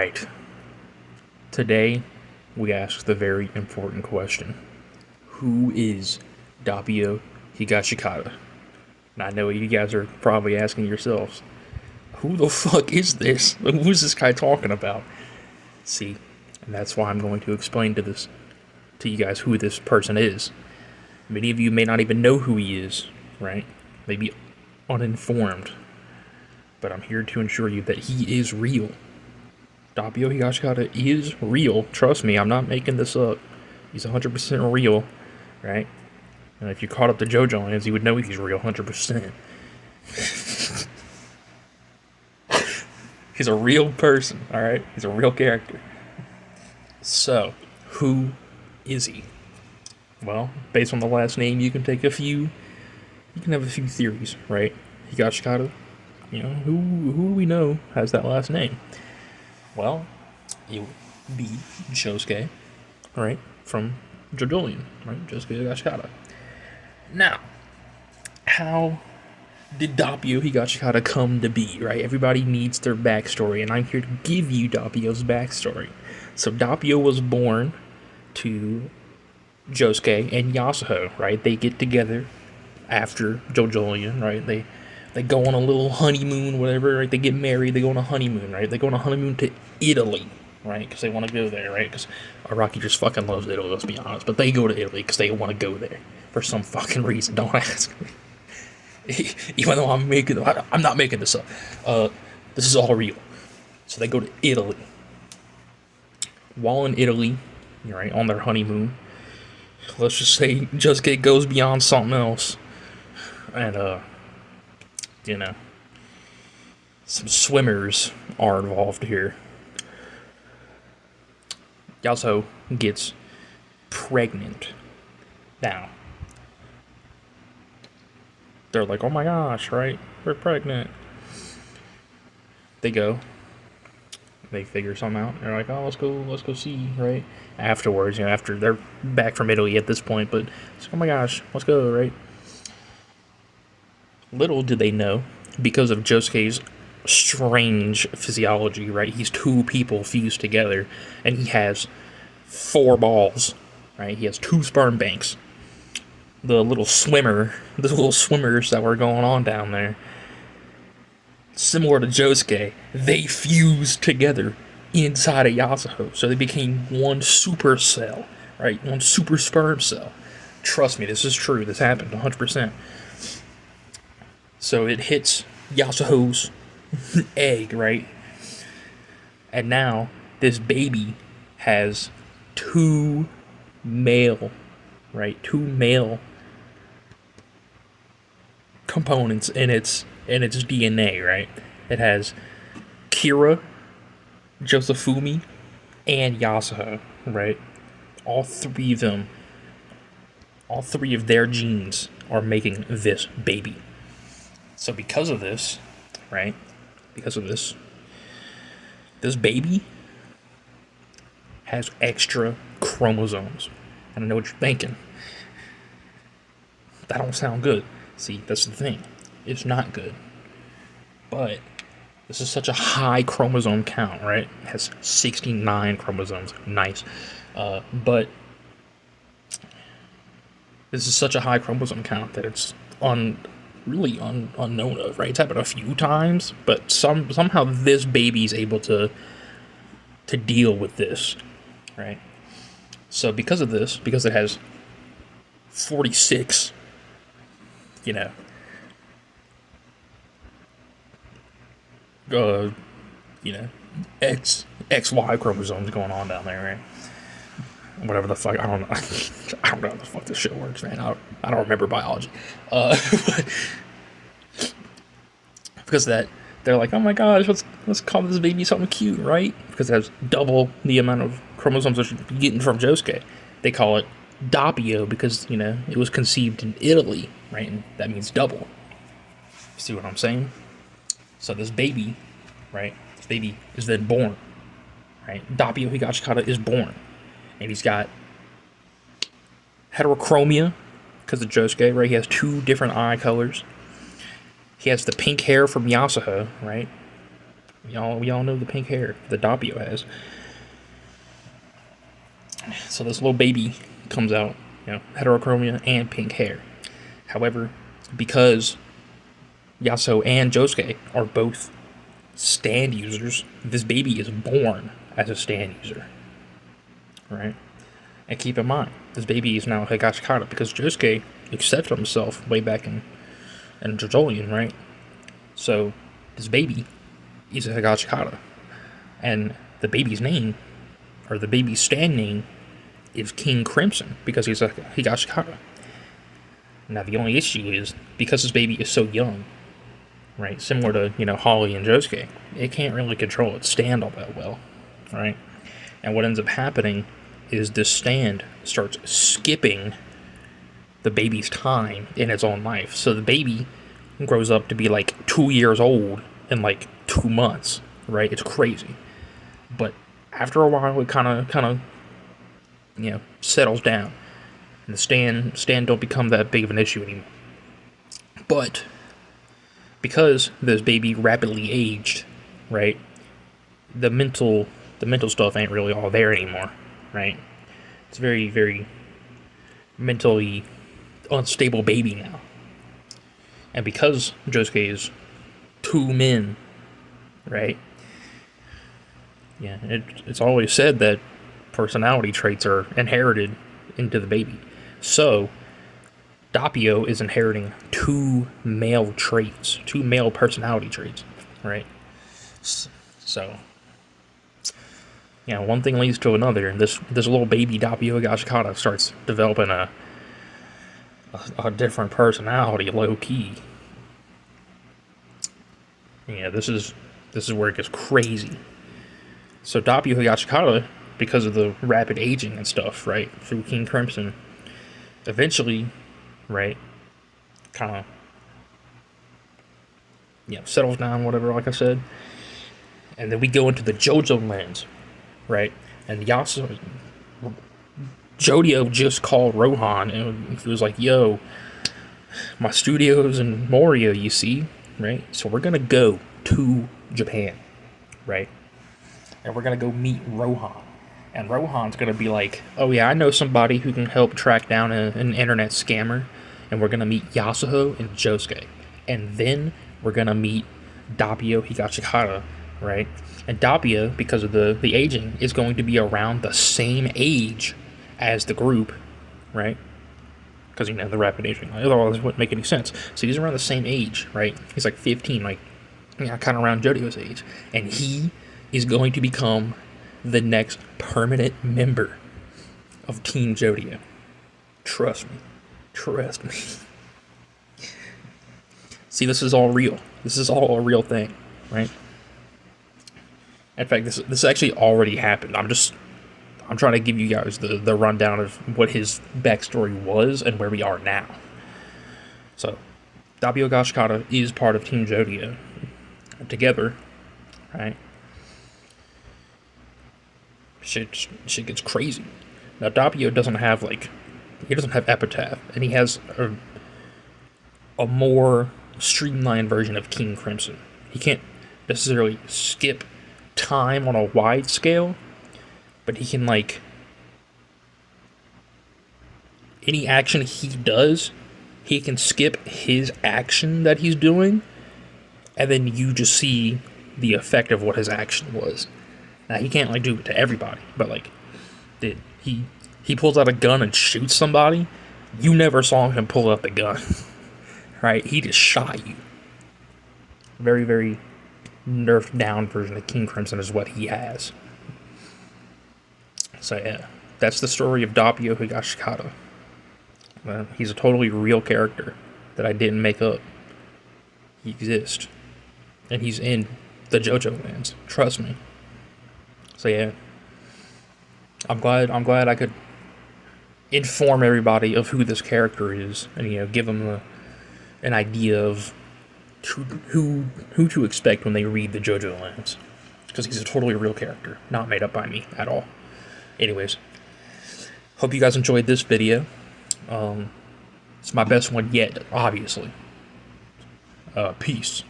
Alright, today we ask the very important question. Who is Doppio Higashikata? And I know what you guys are probably asking yourselves. Who the fuck is this? Who's this guy talking about? See, and that's why I'm going to explain to you guys who this person is. Many of you may not even know who he is, right? Maybe uninformed. But I'm here to assure you that he is real. Doppio Higashikata is real. Trust me, I'm not making this up. He's 100% real, right? And if you caught up to Jojolands, you would know he's real 100%. He's a real person, alright? He's a real character. So, who is he? Well, based on the last name, you can have a few theories, right? Higashikata, who do we know has that last name? Well, it would be Josuke, right? From Jojolion, right? Josuke Higashikata. Now, how did Doppio Higashikata come to be, right? Everybody needs their backstory, and I'm here to give you Doppio's backstory. So Doppio was born to Josuke and Yasuho, right? They get together after Jojolion, right? They go on a little honeymoon, whatever, right? They get married, they go on a honeymoon, right? They go on a honeymoon to Italy, right? Because they want to go there, right? Because Araki just fucking loves Italy, let's be honest. But they go to Italy because they want to go there for some fucking reason. Don't ask me. Even though I'm not making this up. This is all real. So they go to Italy. While in Italy, right, on their honeymoon, let's just say Josuke goes beyond something else. And, some swimmers are involved here. Yasuho gets pregnant. Now, they're like, oh my gosh, right? We're pregnant. They go. They figure something out. They're like, oh, let's go see, right? Afterwards, after they're back from Italy at this point, but it's like, oh my gosh, let's go, right? Little did they know, because of Josuke's strange physiology, right? He's two people fused together, and he has 4 balls, right? He has 2 sperm banks. The little swimmers that were going on down there, similar to Josuke, they fused together inside of Yasuho, so they became one super cell, right? One super sperm cell. Trust me, this is true. This happened 100%. So it hits Yasuho's egg, right? And now this baby has 2 male components in its DNA, right? It has Kira, Josefumi, and Yasuho, right? All 3 of their genes are making this baby. So because of this, right? This baby has extra chromosomes. And I know what you're thinking. That don't sound good. See, that's the thing. It's not good. But this is such a high chromosome count, right? It has 69 chromosomes. Nice. But this is such a high chromosome count that it's unknown of, right? It's happened a few times, but somehow this baby's able to deal with this, right? So because of this, because it has 46, XY chromosomes going on down there, right? Whatever the fuck, I don't know. I don't know how the fuck this shit works, man. I don't remember biology. But because of that, they're like, oh my gosh, let's call this baby something cute, right? Because it has double the amount of chromosomes that you're getting from Josuke. They call it Doppio because, it was conceived in Italy, right? And that means double. See what I'm saying? So this baby, right? This baby is then born, right? Doppio Higashikata is born. And he's got heterochromia because of Josuke, right? He has 2 different eye colors. He has the pink hair from Yasuho, right? We all know the pink hair that Doppio has. So this little baby comes out, heterochromia and pink hair. However, because Yasuo and Josuke are both stand users, this baby is born as a stand user. Right? And keep in mind, this baby is now Higashikata because Josuke accepted himself way back in Jojolion, right? So this baby is a Higashikata. And the baby's name, or the baby's stand name, is King Crimson because he's a Higashikata. Now the only issue is, because this baby is so young, right, similar to, Holly and Josuke, it can't really control its stand all that well, right? And what ends up happening is this stand starts skipping the baby's time in its own life. So the baby grows up to be like 2 years old in like 2 months, right? It's crazy. But after a while, it kind of settles down, and the stand don't become that big of an issue anymore. But because this baby rapidly aged, right, the mental stuff ain't really all there anymore, right? It's a very, very mentally unstable baby now. And because Josuke is 2 men, right? Yeah, it's always said that personality traits are inherited into the baby. So Doppio is inheriting 2 male traits, 2 male personality traits, right? So, one thing leads to another, and this little baby Doppio Higashikata starts developing a different personality, low key. Yeah, this is where it gets crazy. So Doppio Higashikata, because of the rapid aging and stuff, right, through King Crimson, eventually, right, kind of, settles down, whatever, like I said. And then we go into the Jojolands, right, and Jodio just called Rohan, and he was like, yo, my studio's in Moria, you see, right, so we're gonna go to Japan, right, and we're gonna go meet Rohan. And Rohan's going to be like, oh yeah, I know somebody who can help track down an internet scammer. And we're going to meet Yasuo and Josuke. And then we're going to meet Doppio Higashikata, right? And Doppio, because of the aging, is going to be around the same age as the group, right? Because, the rapid aging. Otherwise, it wouldn't make any sense. So he's around the same age, right? He's like 15, like, kind of around Jodio's age. And he is going to become the next permanent member of Team Jodio. Trust me. See, this is all real. This is all a real thing, right? In fact, this actually already happened. I'm trying to give you guys the rundown of what his backstory was and where we are now. So, Doppio Higashikata is part of Team Jodio. Together, right? Shit gets crazy. Now Doppio doesn't have epitaph, and he has a more streamlined version of King Crimson. He can't necessarily skip time on a wide scale, but he can, any action he does, he can skip his action that he's doing, and then you just see the effect of what his action was. Now, he can't, do it to everybody, but, he pulls out a gun and shoots somebody, you never saw him pull out the gun, right? He just shot you. Very, very nerfed down version of King Crimson is what he has. So, yeah, that's the story of Doppio Higashikata. He's a totally real character that I didn't make up. He exists. And he's in the Jojolands. Trust me. So yeah, I'm glad I could inform everybody of who this character is, and give them an idea of who to expect when they read the Jojolands, because he's a totally real character, not made up by me at all. Anyways, hope you guys enjoyed this video. It's my best one yet, obviously. Peace.